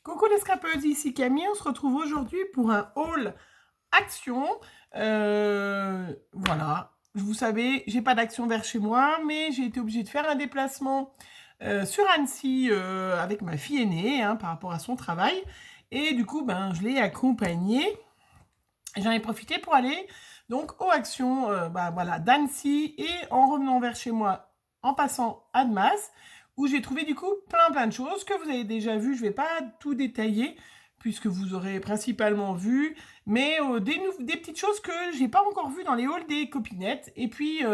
Coucou les scrapeuses, ici Camille, on se retrouve aujourd'hui pour un haul action. Voilà, vous savez, j'ai pas d'action vers chez moi, mais j'ai été obligée de faire un déplacement sur Annecy avec ma fille aînée par rapport à son travail. Et du coup, je l'ai accompagnée. J'en ai profité pour aller donc aux actions voilà, d'Annecy et en revenant vers chez moi, en passant à Annemasse, où j'ai trouvé du coup plein de choses que vous avez déjà vues. Je ne vais pas tout détailler puisque vous aurez principalement vu, mais des petites choses que j'ai pas encore vues dans les halls des copinettes. Et puis,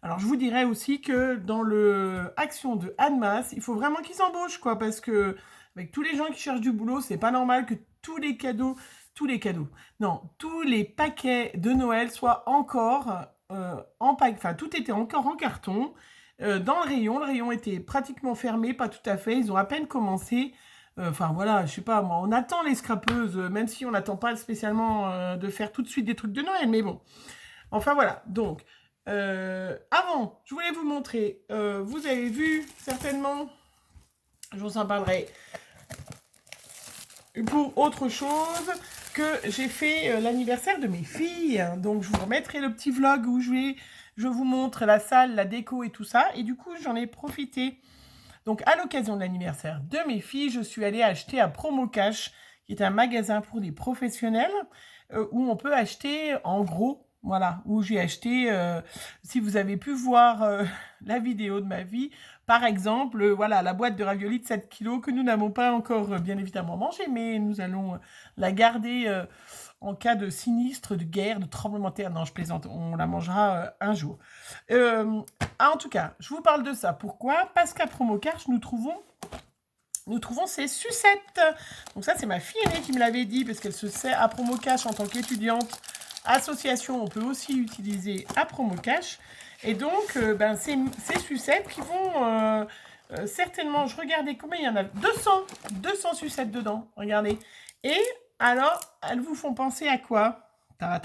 alors je vous dirais aussi que dans le action de Annemasse, il faut vraiment qu'ils embauchent, quoi, parce que avec tous les gens qui cherchent du boulot, c'est pas normal que tous les cadeaux, non, tous les paquets de Noël soient encore enfin tout était encore en carton dans le rayon. Le rayon était pratiquement fermé, pas tout à fait, ils ont à peine commencé. Enfin voilà, je sais pas moi, on attend les scrapeuses, même si on n'attend pas spécialement de faire tout de suite des trucs de Noël, mais bon. Enfin voilà, donc avant, je voulais vous montrer, vous avez vu certainement, je vous en parlerai pour autre chose, que j'ai fait l'anniversaire de mes filles. Donc je vous remettrai le petit vlog où je vous montre la salle, la déco et tout ça. Et du coup, j'en ai profité. Donc à l'occasion de l'anniversaire de mes filles, je suis allée acheter à Promo Cash, qui est un magasin pour les professionnels, où on peut acheter en gros. Voilà, où j'ai acheté, si vous avez pu voir la vidéo de ma vie, par exemple, voilà, la boîte de raviolis de 7 kilos que nous n'avons pas encore bien évidemment mangée, mais nous allons la garder en cas de sinistre, de guerre, de tremblement de terre. Non, je plaisante, on la mangera un jour. En tout cas, je vous parle de ça. Pourquoi? Parce qu'à Promocash, nous trouvons ces sucettes. Donc ça, c'est ma fille aînée qui me l'avait dit, parce qu'elle se sert à Promocash en tant qu'étudiante. Association, on peut aussi utiliser à Promocash. Et donc, ces sucettes qui vont certainement, je regardais combien il y en a, 200 sucettes dedans, regardez. Et alors, elles vous font penser à quoi? Ta.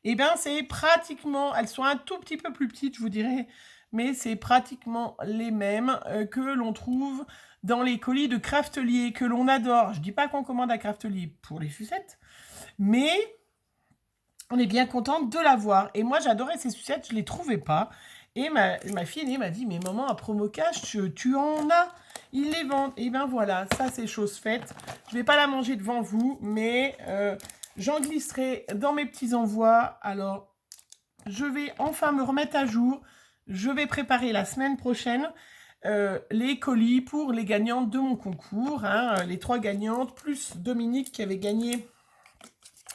Eh bien, c'est pratiquement, elles sont un tout petit peu plus petites, je vous dirais, mais c'est pratiquement les mêmes que l'on trouve dans les colis de Craftelier, que l'on adore. Je ne dis pas qu'on commande à Craftelier pour les sucettes, mais on est bien contente de l'avoir. Et moi, j'adorais ces sucettes, je ne les trouvais pas. Et ma fille aînée m'a dit, mais maman, à Promocash, tu en as, ils les vendent. Et bien voilà, ça c'est chose faite. Je ne vais pas la manger devant vous, mais j'en glisserai dans mes petits envois. Alors, je vais enfin me remettre à jour. Je vais préparer la semaine prochaine les colis pour les gagnantes de mon concours. Les 3 gagnantes, plus Dominique qui avait gagné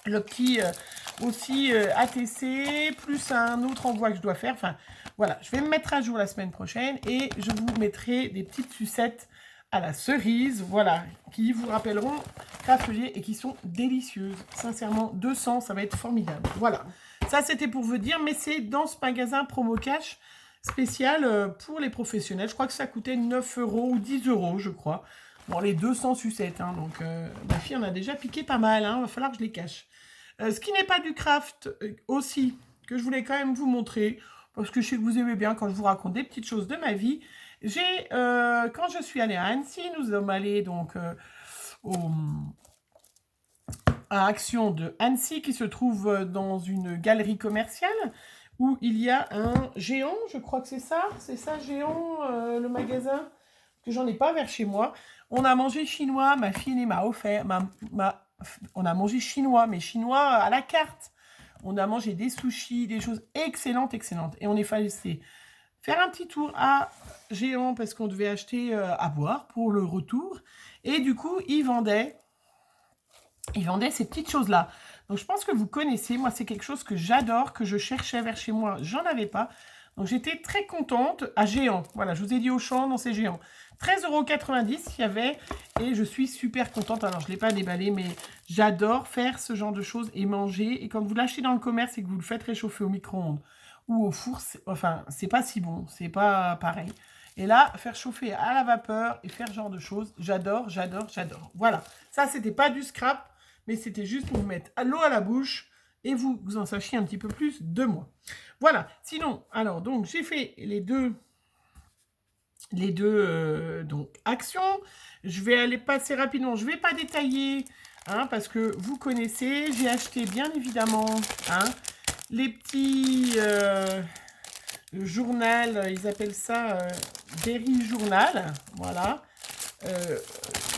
le petit aussi ATC, plus un autre envoi que je dois faire. Enfin, voilà, je vais me mettre à jour la semaine prochaine et je vous mettrai des petites sucettes à la cerise, voilà, qui vous rappelleront Craftelier et qui sont délicieuses. Sincèrement, 200, ça va être formidable. Voilà, ça c'était pour vous dire, mais c'est dans ce magasin Promo Cash spécial pour les professionnels. Je crois que ça coûtait 9 € ou 10 €, je crois. Bon, les 200 sucettes, donc ma fille en a déjà piqué pas mal, va falloir que je les cache. Ce qui n'est pas du craft aussi, que je voulais quand même vous montrer, parce que je sais que vous aimez bien quand je vous raconte des petites choses de ma vie. Quand je suis allée à Annecy, nous sommes allés donc à Action de Annecy, qui se trouve dans une galerie commerciale, où il y a un géant, je crois que c'est ça géant, le magasin, que j'en ai pas vers chez moi. On a mangé chinois, ma fille aînée m'a offert, on a mangé chinois, mais chinois à la carte. On a mangé des sushis, des choses excellentes. Et on est passé faire un petit tour à Géant parce qu'on devait acheter à boire pour le retour. Et du coup, ils vendaient ces petites choses-là. Donc, je pense que vous connaissez. Moi, c'est quelque chose que j'adore, que je cherchais vers chez moi. J'en avais pas. Donc, j'étais très contente à Géant. Voilà, je vous ai dit Auchan, dans ces Géants. 13,90 € il y avait. Et je suis super contente. Alors, je ne l'ai pas déballé, mais j'adore faire ce genre de choses et manger. Et quand vous l'achetez dans le commerce et que vous le faites réchauffer au micro-ondes ou au four, c'est pas si bon. C'est pas pareil. Et là, faire chauffer à la vapeur et faire ce genre de choses, j'adore. Voilà. Ça, c'était pas du scrap, mais c'était juste pour vous mettre l'eau à la bouche et vous en sachiez un petit peu plus de moi. Voilà. Sinon, alors, donc, j'ai fait les deux les deux donc actions. Je vais aller passer rapidement, je ne vais pas détailler, hein, parce que vous connaissez. J'ai acheté bien évidemment, hein, les petits journal, ils appellent ça Berry Journal, voilà.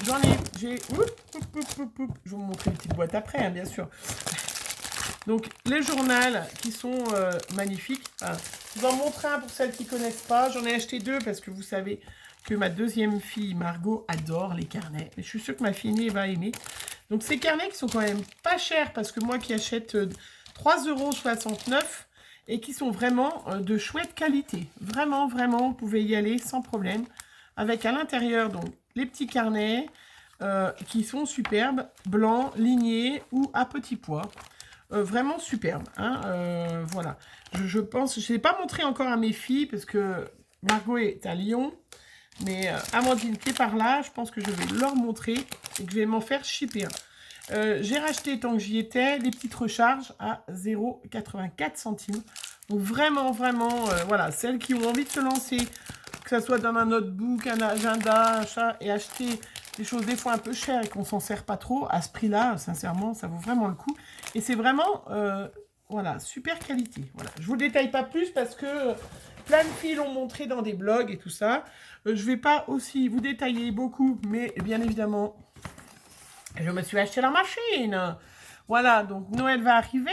J'en ai, je vais vous montrer une petite boîte après, hein, bien sûr. Donc, les journaux qui sont magnifiques. Enfin, je vous en montre un pour celles qui ne connaissent pas. J'en ai acheté deux parce que vous savez que ma deuxième fille, Margot, adore les carnets. Et je suis sûre que ma fille aînée va aimer. Donc, ces carnets qui sont quand même pas chers parce que moi qui achète 3,69 € et qui sont vraiment de chouette qualité. Vraiment, vraiment, vous pouvez y aller sans problème. Avec à l'intérieur, donc, les petits carnets qui sont superbes, blancs, lignés ou à petits pois. Vraiment superbe, hein, voilà. Je pense, je ne l'ai pas montré encore à mes filles parce que Margot est à Lyon, mais Amandine qui est par là, je pense que je vais leur montrer et que je vais m'en faire shipper. J'ai racheté, tant que j'y étais, des petites recharges à 0,84 centimes. Donc vraiment, vraiment, voilà, celles qui ont envie de se lancer, que ce soit dans un notebook, un agenda, achat, et acheter des choses des fois un peu chères et qu'on s'en sert pas trop, à ce prix-là, sincèrement, ça vaut vraiment le coup. Et c'est vraiment, voilà, super qualité. Voilà. Je vous détaille pas plus parce que plein de filles l'ont montré dans des blogs et tout ça. Je vais pas aussi vous détailler beaucoup, mais bien évidemment, je me suis acheté la machine. Voilà, donc Noël va arriver.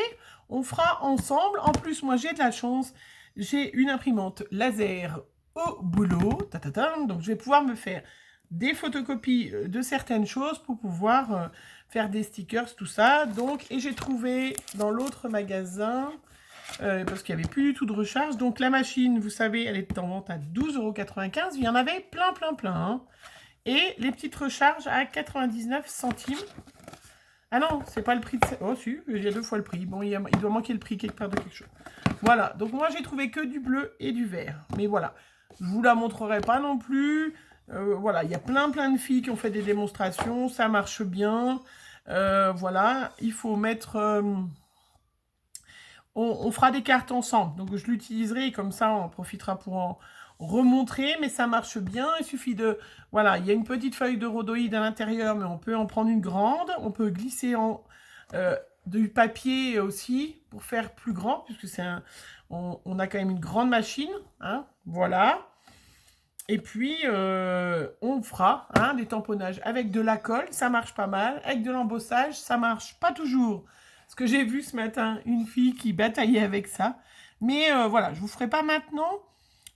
On fera ensemble. En plus, moi, j'ai de la chance. J'ai une imprimante laser au boulot. Donc, je vais pouvoir me faire des photocopies de certaines choses pour pouvoir faire des stickers, tout ça. Donc, et j'ai trouvé dans l'autre magasin, parce qu'il n'y avait plus du tout de recharge. Donc, la machine, vous savez, elle est en vente à 12,95 €. Il y en avait plein, plein, plein. Hein. Et les petites recharges à 99 centimes. Ah non, c'est pas le prix de... Oh si, il y a 2 fois le prix. Bon, il doit manquer le prix quelque part de quelque chose. Voilà, donc moi j'ai trouvé que du bleu et du vert. Mais voilà, je vous la montrerai pas non plus. Voilà, il y a plein de filles qui ont fait des démonstrations. Ça marche bien. Voilà, il faut mettre... on fera des cartes ensemble. Donc je l'utiliserai, comme ça on profitera pour en remontrer, mais ça marche bien. Il suffit de... Voilà, il y a une petite feuille de rhodoïde à l'intérieur, mais on peut en prendre une grande. On peut glisser du papier aussi pour faire plus grand, puisque c'est on a quand même une grande machine. Hein, voilà. Et puis, on fera des tamponnages avec de la colle, ça marche pas mal. Avec de l'embossage, ça marche pas toujours. Parce que j'ai vu ce matin une fille qui bataillait avec ça. Mais voilà, je vous ferai pas maintenant.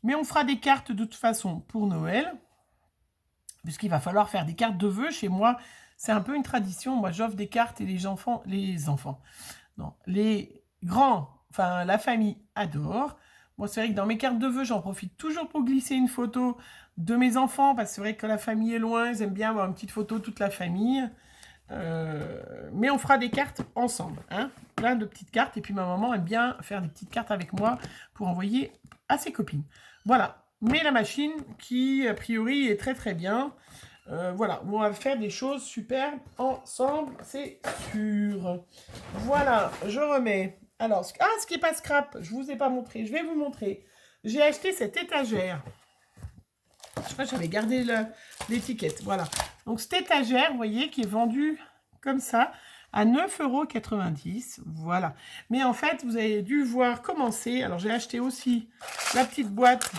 Mais on fera des cartes de toute façon pour Noël. Puisqu'il va falloir faire des cartes de vœux. Chez moi, c'est un peu une tradition. Moi, j'offre des cartes et les enfants, non, les grands, enfin la famille adore. Moi, c'est vrai que dans mes cartes de vœux, j'en profite toujours pour glisser une photo de mes enfants. Parce que c'est vrai que quand la famille est loin, ils aiment bien avoir une petite photo de toute la famille. Mais on fera des cartes ensemble, hein, plein de petites cartes. Et puis ma maman aime bien faire des petites cartes avec moi pour envoyer à ses copines. Voilà, mais la machine qui a priori est très très bien. Voilà, on va faire des choses super ensemble, c'est sûr. Voilà, je remets. Alors, ce qui n'est pas scrap, je ne vous ai pas montré, je vais vous montrer. J'ai acheté cette étagère. Je crois que j'avais gardé l'étiquette, voilà. Donc, cette étagère, vous voyez, qui est vendue comme ça, à 9,90 €, voilà. Mais en fait, vous avez dû voir commencer. Alors, j'ai acheté aussi la petite boîte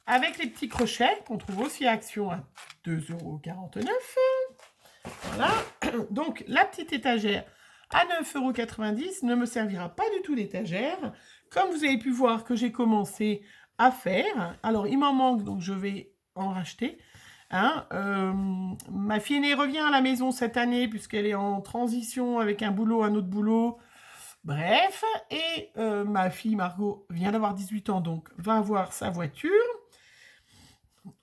avec les petits crochets, qu'on trouve aussi à Action à 2,49 €. Voilà. Donc, la petite étagère à 9,90 € ne me servira pas du tout d'étagère. Comme vous avez pu voir que j'ai commencé à faire. Alors, il m'en manque, donc je vais en racheter. Hein, ma fille aînée revient à la maison cette année puisqu'elle est en transition avec un boulot, un autre boulot. Bref, et ma fille Margot vient d'avoir 18 ans, donc va avoir sa voiture.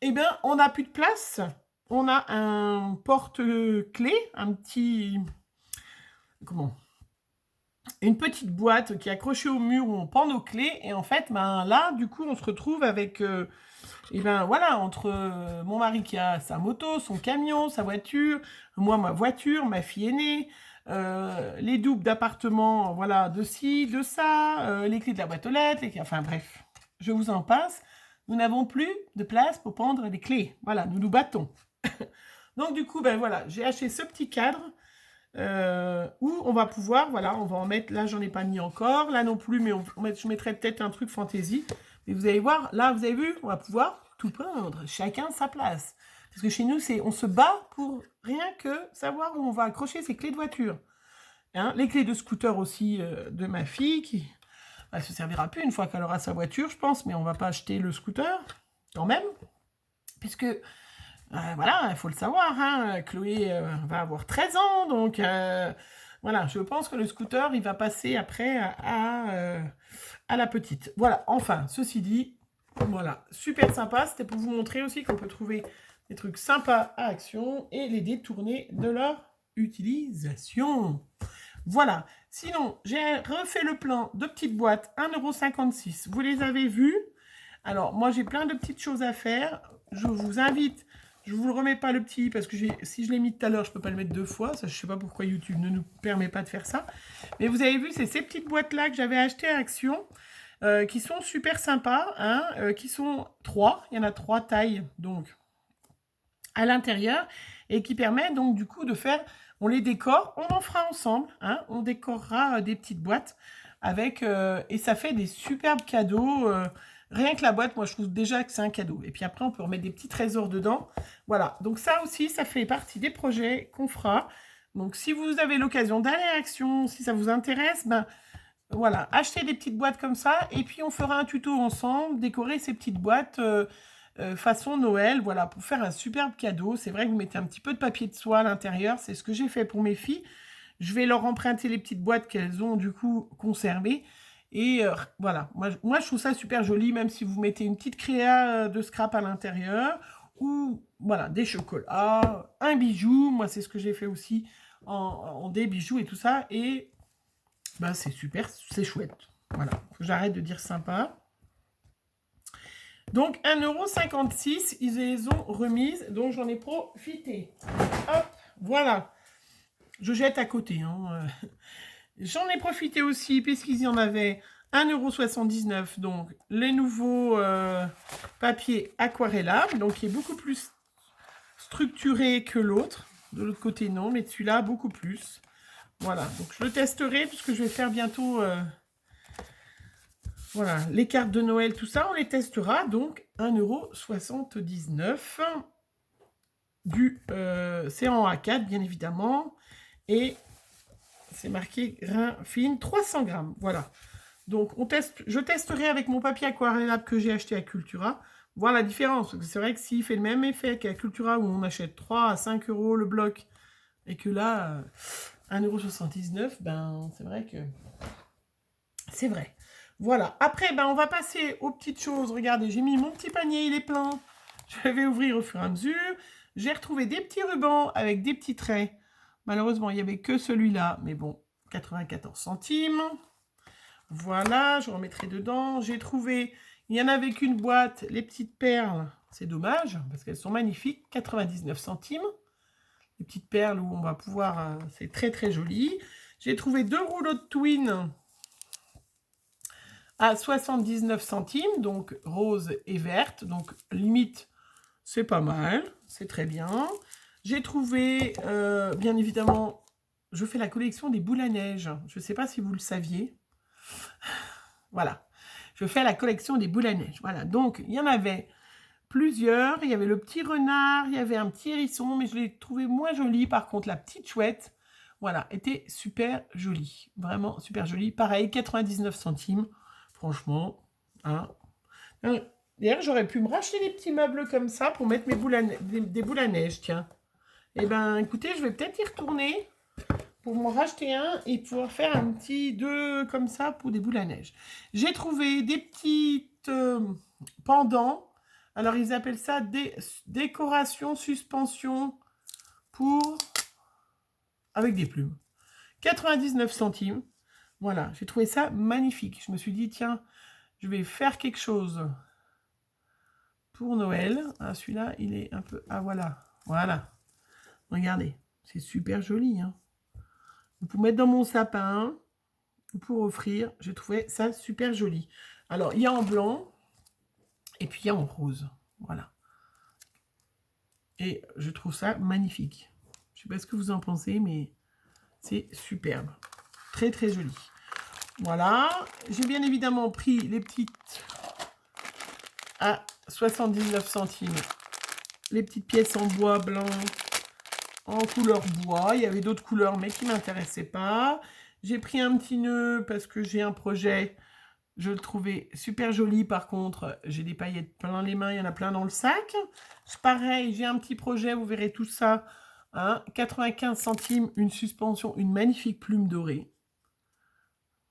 Eh bien, on n'a plus de place. On a un porte-clés, un petit... Comment ? Une petite boîte qui est accrochée au mur où on pend nos clés. Et en fait, ben, là, du coup, on se retrouve avec... et ben voilà, entre mon mari qui a sa moto, son camion, sa voiture, moi ma voiture, ma fille aînée, les doubles d'appartement, voilà, de ci, de ça, les clés de la boîte aux lettres, enfin bref, je vous en passe. nous n'avons plus de place pour prendre les clés. Voilà, nous nous battons. Donc du coup, ben voilà, j'ai acheté ce petit cadre où on va pouvoir, voilà, on va en mettre, là j'en ai pas mis encore, là non plus, mais je mettrai peut-être un truc fantaisie. Mais vous allez voir, là vous avez vu, on va pouvoir tout peindre, chacun sa place. Parce que chez nous, on se bat pour rien que savoir où on va accrocher ses clés de voiture. Hein, les clés de scooter aussi de ma fille, qui elle se servira plus une fois qu'elle aura sa voiture, je pense, mais on va pas acheter le scooter, quand même, puisque voilà, il faut le savoir, hein, Chloé va avoir 13 ans, donc voilà, je pense que le scooter, il va passer après à la petite. Voilà, enfin, ceci dit, voilà, super sympa, c'était pour vous montrer aussi qu'on peut trouver des trucs sympas à Action et les détourner de leur utilisation. Voilà, sinon, j'ai refait le plan de petites boîtes, 1,56 €, vous les avez vues. Alors, moi, j'ai plein de petites choses à faire, je vous invite. Je ne vous le remets pas le petit parce que si je l'ai mis tout à l'heure, je ne peux pas le mettre 2 fois. Ça, je ne sais pas pourquoi YouTube ne nous permet pas de faire ça. Mais vous avez vu, c'est ces petites boîtes-là que j'avais achetées à Action qui sont super sympas, hein, qui sont 3. Il y en a 3 tailles donc à l'intérieur et qui permettent donc du coup de faire, on les décore, on en fera ensemble, hein, on décorera des petites boîtes avec, et ça fait des superbes cadeaux. Rien que la boîte, moi, je trouve déjà que c'est un cadeau. Et puis après, on peut remettre des petits trésors dedans. Voilà, donc ça aussi, ça fait partie des projets qu'on fera. Donc, si vous avez l'occasion d'aller à Action, si ça vous intéresse, ben voilà, achetez des petites boîtes comme ça. Et puis, on fera un tuto ensemble, décorer ces petites boîtes façon Noël, voilà, pour faire un superbe cadeau. C'est vrai que vous mettez un petit peu de papier de soie à l'intérieur. C'est ce que j'ai fait pour mes filles. Je vais leur emprunter les petites boîtes qu'elles ont, du coup, conservées. Et voilà, moi je trouve ça super joli, même si vous mettez une petite créa de scrap à l'intérieur, ou voilà, des chocolats, un bijou, moi c'est ce que j'ai fait aussi en des bijoux et tout ça, et bah, c'est super, c'est chouette. Voilà, faut que j'arrête de dire sympa. Donc 1,56 €, ils les ont remises, donc j'en ai profité. Hop, voilà, je jette à côté, hein. J'en ai profité aussi, puisqu'ils y en avaient 1,79 €, donc les nouveaux papiers aquarellables, donc qui est beaucoup plus structuré que l'autre. De l'autre côté, non, mais celui-là, beaucoup plus. Voilà, donc je le testerai, puisque je vais faire bientôt voilà, les cartes de Noël, tout ça, on les testera. Donc 1,79 €. C'est en A4, bien évidemment. Et c'est marqué grain fine, 300 grammes, voilà. Donc, je testerai avec mon papier aquarellable que j'ai acheté à Cultura, voir la différence. C'est vrai que s'il fait le même effet qu'à Cultura, où on achète 3 à 5 € le bloc, et que là, 1,79 €, ben, c'est vrai que... C'est vrai. Voilà. Après, ben, on va passer aux petites choses. Regardez, j'ai mis mon petit panier, il est plein. Je vais ouvrir au fur et à mesure. J'ai retrouvé des petits rubans avec des petits traits. Malheureusement, il n'y avait que celui-là, mais bon, 94 centimes. Voilà, je remettrai dedans. J'ai trouvé, il y en avait qu'une boîte, les petites perles. C'est dommage, parce qu'elles sont magnifiques, 99 centimes. Les petites perles où on va pouvoir, c'est très très joli. J'ai trouvé 2 rouleaux de twin à 79 centimes, donc rose et verte. Donc limite, c'est pas mal, c'est très bien. J'ai trouvé, bien évidemment, je fais la collection des boules à neige. Je ne sais pas si vous le saviez. Voilà, je fais la collection des boules à neige. Voilà, donc il y en avait plusieurs. Il y avait le petit renard, il y avait un petit hérisson, mais je l'ai trouvé moins joli. Par contre, la petite chouette, voilà, était super jolie. Vraiment super jolie. Pareil, 99 centimes. Franchement, hein. D'ailleurs, j'aurais pu me racheter des petits meubles comme ça pour mettre mes des boules à neige, tiens. Eh ben, écoutez, je vais peut-être y retourner pour m'en racheter un et pouvoir faire un petit 2 comme ça pour des boules à neige. J'ai trouvé des petites pendants. Alors, ils appellent ça des décorations suspension pour... avec des plumes. 99 centimes. Voilà, j'ai trouvé ça magnifique. Je me suis dit, tiens, je vais faire quelque chose pour Noël. Ah, celui-là, il est un peu... Ah, voilà. Voilà. Regardez. C'est super joli, hein. Pour mettre dans mon sapin, pour offrir, j'ai trouvé ça super joli. Alors, il y a en blanc Et puis il y a en rose. Voilà. Et je trouve ça magnifique. Je ne sais pas ce que vous en pensez, mais c'est superbe. Très très joli. Voilà. J'ai bien évidemment pris les petites à 79 centimes. Les petites pièces en bois blanc, en couleur bois. Il y avait d'autres couleurs, mais qui ne m'intéressaient pas. J'ai pris un petit nœud parce que j'ai un projet. Je le trouvais super joli. Par contre, j'ai des paillettes plein les mains. Il y en a plein dans le sac. Pareil, j'ai un petit projet. Vous verrez tout ça. Hein, 95 centimes, une suspension, une magnifique plume dorée.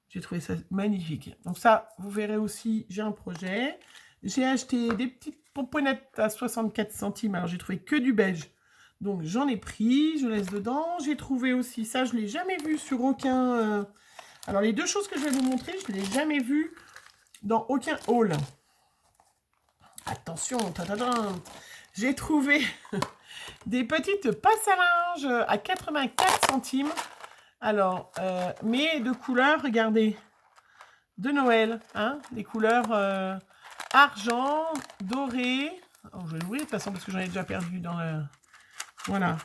J'ai trouvé ça magnifique. Donc ça, vous verrez aussi, j'ai un projet. J'ai acheté des petites pomponnettes à 64 centimes. Alors, j'ai trouvé que du beige. Donc, j'en ai pris. Je laisse dedans. J'ai trouvé aussi, ça, je ne l'ai jamais vu sur aucun... Alors, les deux choses que je vais vous montrer, je ne l'ai jamais vu dans aucun haul. Attention, j'ai trouvé des petites passes à linge à 84 centimes. Alors, mais de couleurs, regardez, de Noël, hein, des couleurs argent, doré. Oh, je vais l'ouvrir de toute façon parce que j'en ai déjà perdu dans le... Voilà.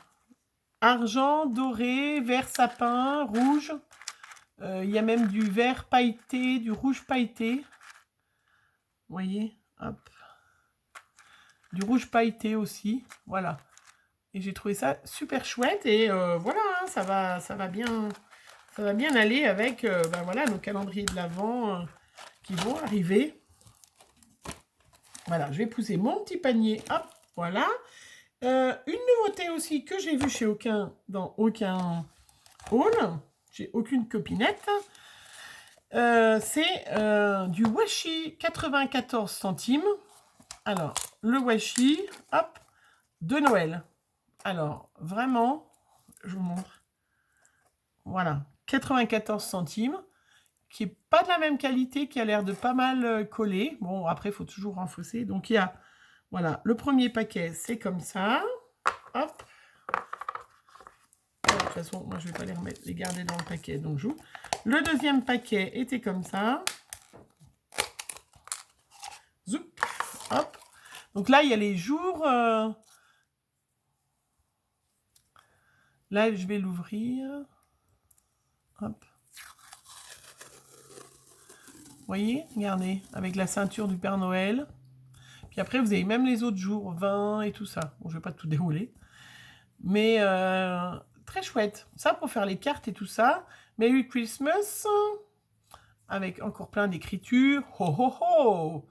Argent, doré, vert sapin, rouge. Il y a même du vert pailleté, du rouge pailleté. Vous voyez, hop. Du rouge pailleté aussi, voilà. Et j'ai trouvé ça super chouette et voilà, hein, ça va bien aller avec ben voilà, nos calendriers de l'Avent qui vont arriver. Voilà, je vais pousser mon petit panier, hop, voilà. Une nouveauté aussi que j'ai vue chez aucun, dans aucun haul, j'ai aucune copinette, c'est du washi 94 centimes. Alors, le washi, hop, de Noël. Alors, vraiment, je vous montre. Voilà, 94 centimes, qui n'est pas de la même qualité, qui a l'air de pas mal coller. Bon, après, il faut toujours renforcer. Donc, il y a, voilà, le premier paquet, c'est comme ça. Hop. De toute façon, moi, je ne vais pas les remettre, les garder dans le paquet, donc j'ouvre. Le deuxième paquet était comme ça. Zoup. Hop. Donc là, il y a les jours... Là, je vais l'ouvrir. Hop. Vous voyez, regardez, avec la ceinture du Père Noël. Puis après, vous avez même les autres jours, 20 et tout ça. Bon, je ne vais pas tout dérouler. Mais très chouette. Ça, pour faire les cartes et tout ça. Merry Christmas. Avec encore plein d'écritures. Ho, ho, ho.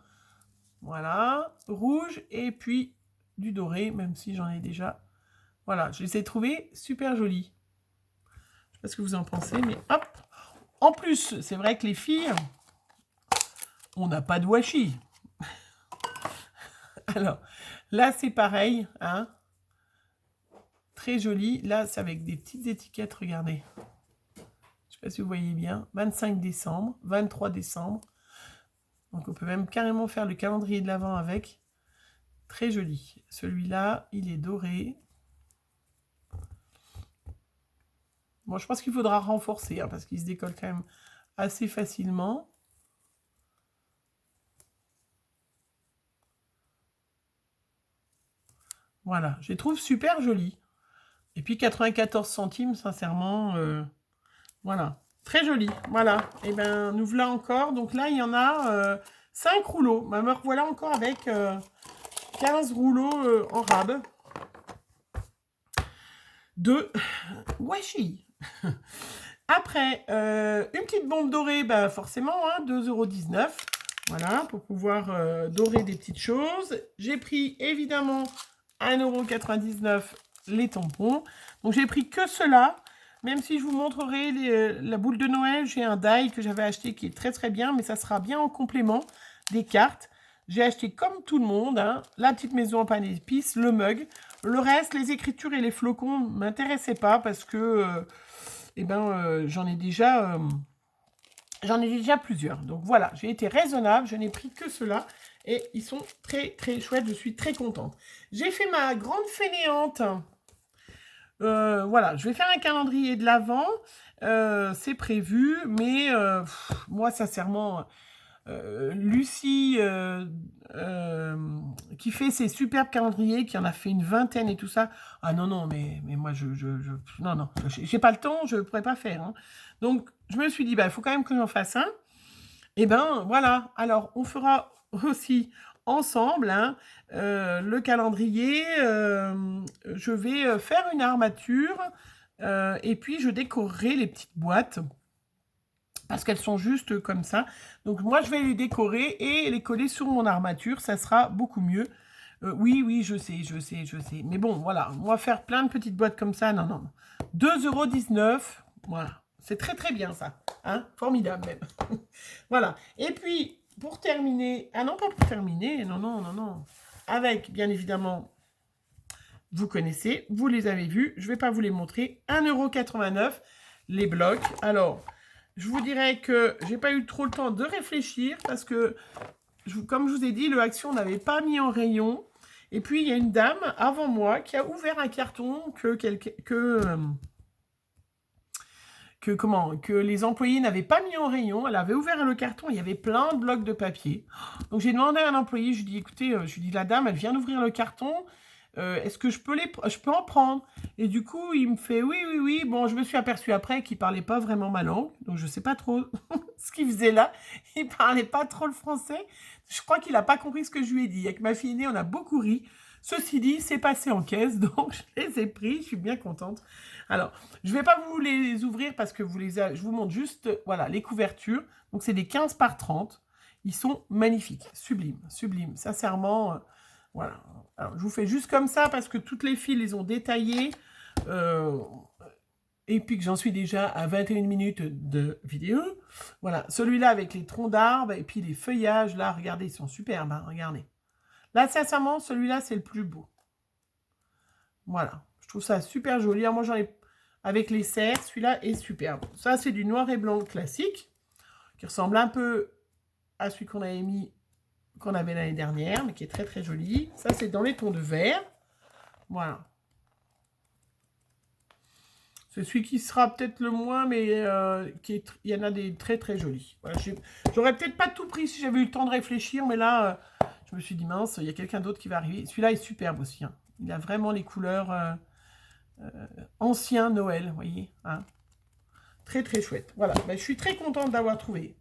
Voilà. Rouge et puis du doré, même si j'en ai déjà. Voilà, je les ai trouvés super jolis. Je ne sais pas ce que vous en pensez, mais hop. En plus, c'est vrai que les filles, on n'a pas de washi. Alors, là, c'est pareil, hein. Très joli. Là, c'est avec des petites étiquettes, regardez. Je ne sais pas si vous voyez bien. 25 décembre, 23 décembre. Donc, on peut même carrément faire le calendrier de l'Avent avec. Très joli. Celui-là, il est doré. Bon, je pense qu'il faudra renforcer, hein, parce qu'il se décolle quand même assez facilement. Voilà, je les trouve super jolis. Et puis 94 centimes, sincèrement, voilà. Très joli, voilà. Et bien, nous voilà encore. Donc là, il y en a 5 rouleaux. Me revoilà encore avec 15 rouleaux en rab. De washi. Après, une petite bombe dorée, bah forcément, hein, 2,19 €. Voilà, pour pouvoir dorer des petites choses. J'ai pris, évidemment, 1,99 € les tampons. Donc, j'ai pris que cela. Même si je vous montrerai la boule de Noël, j'ai un die que j'avais acheté qui est très très bien, mais ça sera bien en complément des cartes. J'ai acheté comme tout le monde, hein, la petite maison en pain d'épices, le mug. Le reste, les écritures et les flocons ne m'intéressaient pas parce que j'en ai déjà plusieurs. Donc voilà, j'ai été raisonnable, je n'ai pris que cela. Et ils sont très très chouettes, je suis très contente. J'ai fait ma grande fainéante. Voilà, je vais faire un calendrier de l'Avent, c'est prévu, mais moi, sincèrement, Lucie, qui fait ses superbes calendriers, qui en a fait une vingtaine et tout ça. Ah non, non, mais moi, non, non, j'ai pas le temps, je pourrais pas faire. Hein. Donc, je me suis dit, bah, il faut quand même que j'en fasse un. Et ben, voilà. Alors, on fera aussi ensemble hein, le calendrier. Je vais faire une armature et puis je décorerai les petites boîtes parce qu'elles sont juste comme ça. Donc moi, je vais les décorer et les coller sur mon armature. Ça sera beaucoup mieux. Oui, oui, je sais, je sais, je sais. Mais bon, voilà. On va faire plein de petites boîtes comme ça. Non, non, non. 2,19 €. Voilà. C'est très, très bien, ça. Hein, formidable, même. Voilà. Et puis, pour terminer... Ah non, pas pour terminer. Non, non, non, non. Avec, bien évidemment... Vous connaissez, vous les avez vus. Je ne vais pas vous les montrer. 1,89 €, les blocs. Alors... Je vous dirais que j'ai pas eu trop le temps de réfléchir parce que, comme je vous ai dit, le Action n'avait pas mis en rayon. Et puis, il y a une dame avant moi qui a ouvert un carton que les employés n'avaient pas mis en rayon. Elle avait ouvert le carton, il y avait plein de blocs de papier. Donc, j'ai demandé à un employé, je lui ai dit, écoutez, la dame, elle vient d'ouvrir le carton. Est-ce que je peux en prendre? Et du coup, il me fait oui, oui, oui. Bon, je me suis aperçue après qu'il parlait pas vraiment ma langue, donc je sais pas trop ce qu'il faisait là. Il parlait pas trop le français. Je crois qu'il a pas compris ce que je lui ai dit. Avec ma fille aînée, on a beaucoup ri. Ceci dit, c'est passé en caisse, donc je les ai pris. Je suis bien contente. Alors, je vais pas vous les ouvrir parce que je vous montre juste, voilà, les couvertures. Donc, c'est des 15 par 30. Ils sont magnifiques, sublimes, sublimes. Sincèrement. Voilà. Alors, je vous fais juste comme ça parce que toutes les filles les ont détaillées. Et puis que j'en suis déjà à 21 minutes de vidéo. Voilà. Celui-là avec les troncs d'arbres et puis les feuillages. Là, regardez, ils sont superbes. Hein, regardez. Là, sincèrement, celui-là, c'est le plus beau. Voilà. Je trouve ça super joli. Alors, moi, j'en ai avec les serres. Celui-là est superbe. Ça, c'est du noir et blanc classique qui ressemble un peu à celui qu'on avait mis qu'on avait l'année dernière, mais qui est très très joli. Ça, c'est dans les tons de vert. Voilà. C'est celui qui sera peut-être le moins, mais il y en a des très très jolis. Voilà, j'aurais peut-être pas tout pris si j'avais eu le temps de réfléchir, mais là, je me suis dit, mince, il y a quelqu'un d'autre qui va arriver. Celui-là est superbe aussi. Hein. Il a vraiment les couleurs ancien Noël, vous voyez. Hein. Très très chouette. Voilà, ben, je suis très contente d'avoir trouvé.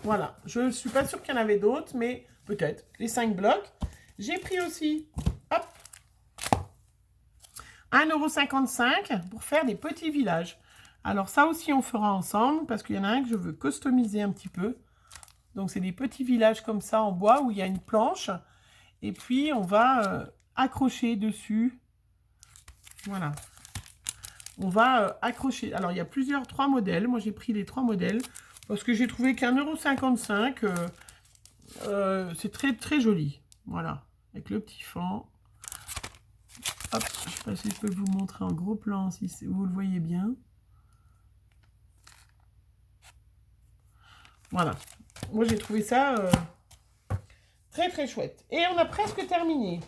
Voilà, je ne suis pas sûre qu'il y en avait d'autres, mais peut-être. Les 5 blocs. J'ai pris aussi, hop, 1,55 € pour faire des petits villages. Alors ça aussi, on fera ensemble, parce qu'il y en a un que je veux customiser un petit peu. Donc, c'est des petits villages comme ça en bois, où il y a une planche. Et puis, on va accrocher dessus. Voilà. On va accrocher. Alors, il y a 3 modèles. Moi, j'ai pris les 3 modèles, parce que j'ai trouvé qu'1,55 €, c'est très, très joli. Voilà, avec le petit fond. Hop, je ne sais pas si je peux vous montrer en gros plan, si vous le voyez bien. Voilà. Moi, j'ai trouvé ça très, très chouette. Et on a presque terminé.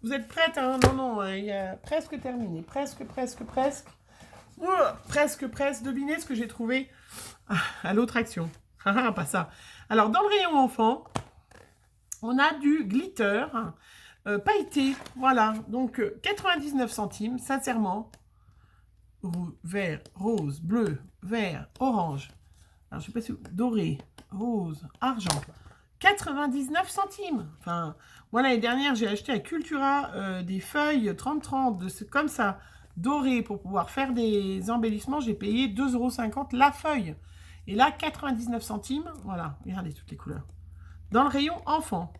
Vous êtes prêtes, hein? Non, non, il y a presque terminé. Presque, presque, presque. Presque, presque. Devinez ce que j'ai trouvé à l'autre Action. Ah, pas ça. Alors, dans le rayon enfant, on a du glitter pailleté. Voilà. Donc, 99 centimes, sincèrement. Vert, rose, bleu, vert, orange. Alors, je sais pas si... Doré, rose, argent. 99 centimes. Enfin, moi, l'année dernière, j'ai acheté à Cultura des feuilles 30-30, comme ça, dorées, pour pouvoir faire des embellissements. J'ai payé 2,50 € la feuille. Et là, 99 centimes. Voilà, regardez toutes les couleurs. Dans le rayon enfant.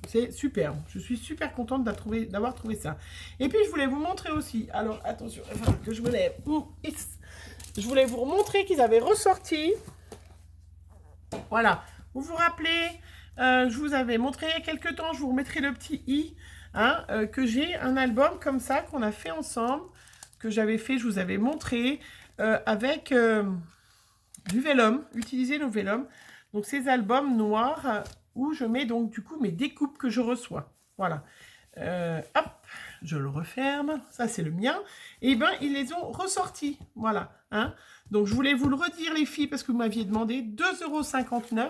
C'est superbe. Je suis super contente d'avoir trouvé ça. Et puis, je voulais vous montrer aussi. Alors, attention, enfin, que je me lève. Je voulais vous montrer qu'ils avaient ressorti. Voilà. Vous vous rappelez, je vous avais montré il y a quelques temps, je vous remettrai le petit i, hein, que j'ai un album comme ça qu'on a fait ensemble, que j'avais fait, je vous avais montré, avec du vélum, utiliser le vélum. Donc, ces albums noirs où je mets donc du coup mes découpes que je reçois. Voilà. Hop, je le referme, ça c'est le mien, et ben ils les ont ressortis, voilà, hein. Donc je voulais vous le redire les filles, parce que vous m'aviez demandé, 2,59 €,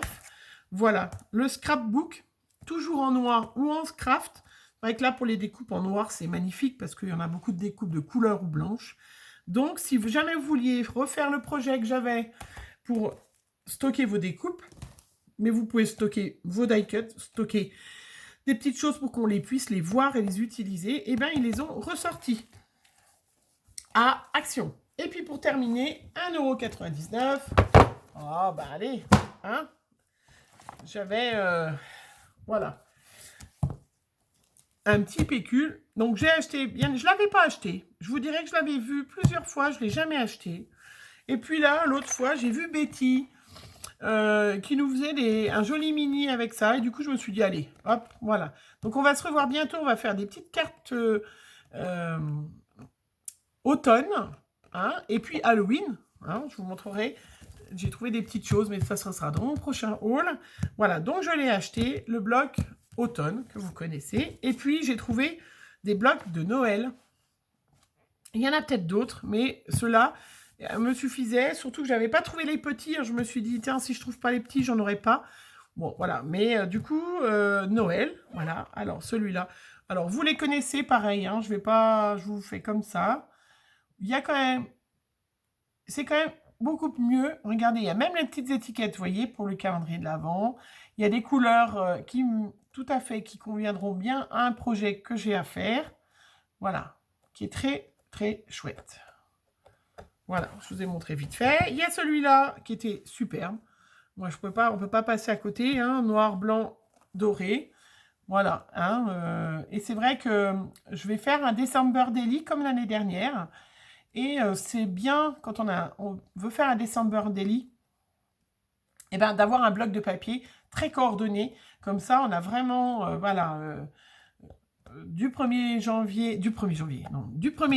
voilà, le scrapbook, toujours en noir ou en craft, avec là pour les découpes en noir, c'est magnifique, parce qu'il y en a beaucoup de découpes de couleur ou blanche. Donc si jamais vous vouliez refaire le projet que j'avais pour stocker vos découpes, mais vous pouvez stocker vos die cuts, stocker des petites choses pour qu'on les puisse les voir et les utiliser, et bien ils les ont ressortis à Action. Et puis pour terminer, 1,99 €. Ah bah allez, hein. J'avais, voilà, un petit pécule. Donc j'ai acheté, bien, je ne l'avais pas acheté. Je vous dirais que je l'avais vu plusieurs fois, je ne l'ai jamais acheté. Et puis là, l'autre fois, j'ai vu Betty qui nous faisait un joli mini avec ça. Et du coup, je me suis dit, allez, hop, voilà. Donc on va se revoir bientôt, on va faire des petites cartes automne, hein, et puis Halloween, hein, je vous montrerai. J'ai trouvé des petites choses, mais ça sera dans mon prochain haul. Voilà, donc je l'ai acheté, le bloc automne, que vous connaissez. Et puis, j'ai trouvé des blocs de Noël. Il y en a peut-être d'autres, mais ceux-là me suffisaient. Surtout que je n'avais pas trouvé les petits. Je me suis dit, tiens, si je ne trouve pas les petits, j'en aurais pas. Bon, voilà. Mais du coup, Noël, voilà. Alors, celui-là. Alors, vous les connaissez, pareil. Hein, je vous fais comme ça. Il y a quand même... C'est quand même beaucoup mieux. Regardez, il y a même les petites étiquettes, vous voyez, pour le calendrier de l'Avent. Il y a des couleurs tout à fait qui conviendront bien à un projet que j'ai à faire. Voilà, qui est très, très chouette. Voilà, je vous ai montré vite fait. Il y a celui-là qui était superbe. Moi, on ne peut pas passer à côté. Hein, noir, blanc, doré. Voilà. Hein, et c'est vrai que je vais faire un December Daily comme l'année dernière. Et c'est bien, quand on veut faire un December Daily, eh ben, d'avoir un bloc de papier très coordonné. Comme ça, on a vraiment, voilà, du 1er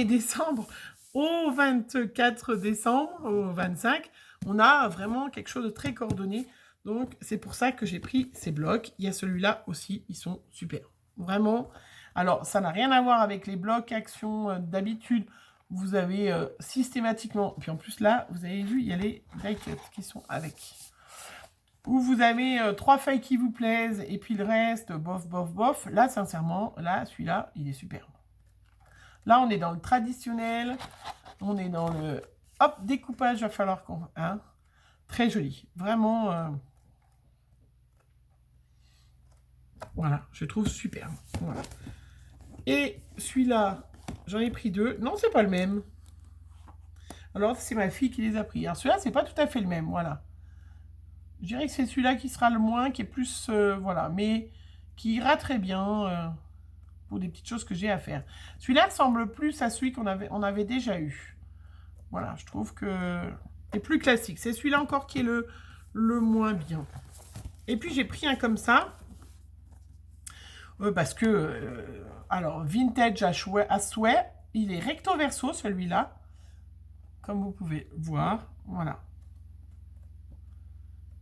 décembre au 24 décembre, au 25, on a vraiment quelque chose de très coordonné. Donc, c'est pour ça que j'ai pris ces blocs. Il y a celui-là aussi, ils sont super. Vraiment. Alors, ça n'a rien à voir avec les blocs Action d'habitude. Vous avez systématiquement, puis en plus là, vous avez vu, il y a les die cuts qui sont avec. Où vous avez 3 feuilles qui vous plaisent, et puis le reste, bof, bof, bof. Là, sincèrement, là, celui-là, il est superbe. Là, on est dans le traditionnel, on est dans le, hop, découpage, va falloir qu'on... Hein, très joli, vraiment... voilà, je trouve superbe. Voilà. Et celui-là... J'en ai pris 2. Non, c'est pas le même. Alors, c'est ma fille qui les a pris. Alors, celui-là, c'est pas tout à fait le même. Voilà. Je dirais que c'est celui-là qui sera le moins, qui est plus... voilà. Mais qui ira très bien pour des petites choses que j'ai à faire. Celui-là ressemble plus à celui qu'on avait déjà eu. Voilà, je trouve que... c'est plus classique. C'est celui-là encore qui est le moins bien. Et puis, j'ai pris un comme ça. Parce que... alors, vintage à souhait, il est recto verso, celui-là, comme vous pouvez voir, voilà.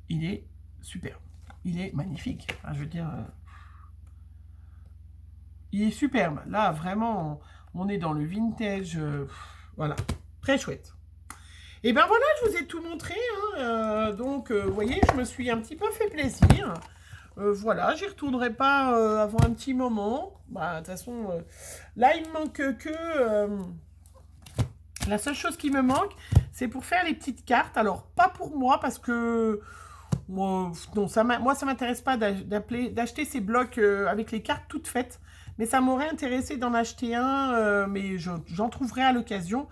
Il est super, il est magnifique, enfin, je veux dire, il est superbe. Là, vraiment, on est dans le vintage, voilà, très chouette. Et ben voilà, je vous ai tout montré, hein, donc, vous voyez, je me suis un petit peu fait plaisir. Voilà, j'y retournerai pas avant un petit moment. Bah, de toute façon, là, il me manque que... la seule chose qui me manque, c'est pour faire les petites cartes. Alors, pas pour moi, parce que... non, moi, ça m'intéresse pas d'acheter ces blocs avec les cartes toutes faites. Mais ça m'aurait intéressé d'en acheter un, mais j'en trouverai à l'occasion.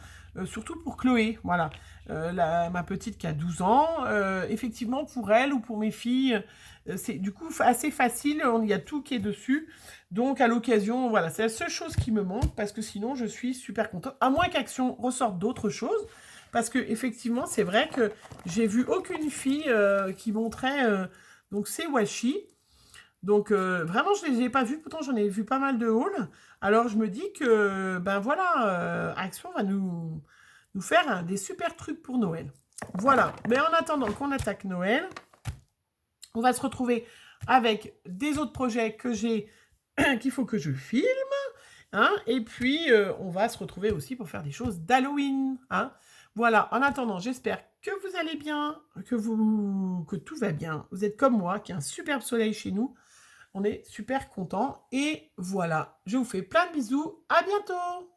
Surtout pour Chloé, voilà. Ma petite qui a 12 ans, effectivement, pour elle ou pour mes filles... c'est du coup assez facile, il y a tout qui est dessus. Donc à l'occasion, voilà, c'est la seule chose qui me manque, parce que sinon je suis super contente. À moins qu'Action ressorte d'autres choses, parce que effectivement c'est vrai que j'ai vu aucune fille qui montrait, donc c'est washi. Donc vraiment je ne les ai pas vus, pourtant j'en ai vu pas mal de hauls. Alors je me dis que, ben voilà, Action va nous faire des super trucs pour Noël. Voilà, mais en attendant qu'on attaque Noël... on va se retrouver avec des autres projets que j'ai, qu'il faut que je filme. hein, et puis, on va se retrouver aussi pour faire des choses d'Halloween, hein. Voilà, en attendant, j'espère que vous allez bien, que tout va bien. Vous êtes comme moi, qu'il y a un superbe soleil chez nous. On est super contents et voilà, je vous fais plein de bisous, à bientôt!